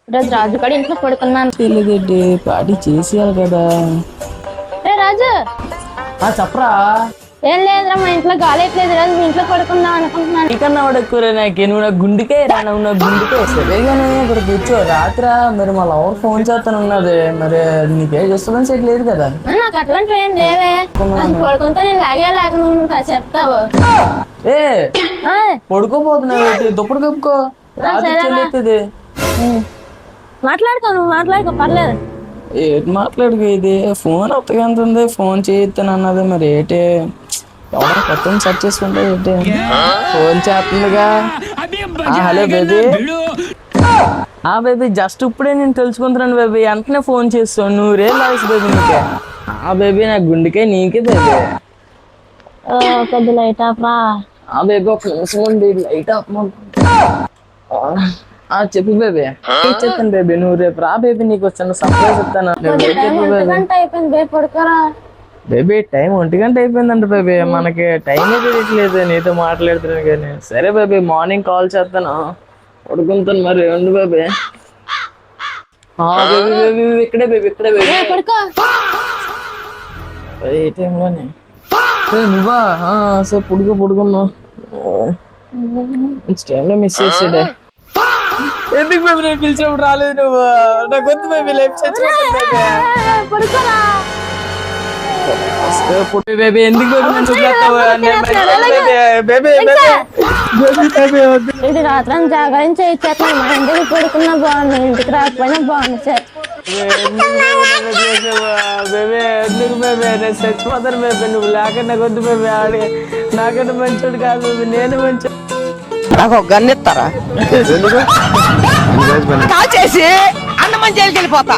ఈరోజు రాజు కూడా ఇంట్లో పడుకున్నాను. తెలియదేంటి పార్టీ చేసేయాలి కదా. ఏ రాజు, చెప్పరా. ఏం లేదురా, మా ఇంట్లో గాలి ఎట్లేదు. ఈరోజు మీ ఇంట్లో పడుకుందాం అనుకుంటున్నాను. నీకన్నా వాడెక్కువ నాకే. నువ్వు నా గుండెకే రా, నువ్వు నా గుండెకే. సరేగానే ఇక్కడ కూర్చో. రాత్రి మరి మా లవర్ ఫోన్ చేస్తాను ఉన్నది. మరి నీకే డిస్టర్బెన్స్ అయితే లేదు కదా. నాకు అట్లాంటివి ఏం లేవే. పడుకుంటే నేను లాగేలాగా నువ్వు చెప్తావు. ఏ పడుకోపోతున్నావు, దుప్పటి కప్పుకో. రాత్రి మాట్లాడుకో, నువ్వు మాట్లాడుకో, పర్లేదు. ఏంటి మాట్లాడుకో. ఇది ఫోన్ అత్తగా ఎంత ఉంది, ఫోన్ చేయిస్తాను అన్నది. మరి ఏంటి ఎవరైనా కొత్త సెర్చ్ చేసుకుంటే ఏంటి ఫోన్ చేస్తుందిగా. Hello baby. బేబీ జస్ట్ ఇప్పుడే నేను తెలుసుకుంటున్నాను బేబీ. వెంటనే ఫోన్ చేస్తాను. నువ్వు రేపు లాగేసి బేబీ నీకే. బేబీ నా గుండెకే నీకే బేబీ. కొద్ది లైట్ ఆఫ్ రా. బేబీ ఒక నిమిషం ఉంది, లైట్ ఆఫ్. చెప్పు బేబీ. చెప్తాను బేబీ, నువ్వు రేపు రా బేబీ, నీకు వచ్చాను సర్ప్రైజ్ ఇస్తాను. బేబీ టైం 1 గంట అయిపోయిందంట బేబీ. మనకి టైం తెలియట్లేదు నీతో మాట్లాడుతున్నాను కానీ. సరే బేబీ, మార్నింగ్ కాల్ చేస్తాను. పడుకుంటాను మరి. ఉండు బేబీ. బేబీ ఇక్కడే బేబీ, ఇక్కడే బేబీ. ఏ టైంలోనే నువ్వా? సరే పడుకున్నా. టైంలో మిస్ చేసాడే. ఎందుకు బేబీ నేను పిలిచినప్పుడు రాలేదు నువ్వు? నాకు వద్దు బేబీ, లైఫ్ చచ్చిపోతుంది బేబీ. ఎందుకు ఇది రాత్రి జాగరించి ఇచ్చేస్తాను. మా ఇంటికి పడుకున్నా బాగుంది, ఇంటికి రాకపోయినా బాగుంది సార్. బేబీ ఎందుకు బేబీ? నేను చచ్చిపోతాను బేబీ. నువ్వు లేక నాకు వద్దు బేబీ. నాకన్నా మంచోడు కాదు బేబీ, నేను మంచి. నాకు ఒక గన్ ఇస్తారా? కాల్ చేసి అన్నమని జైలుకి వెళ్ళిపోతా.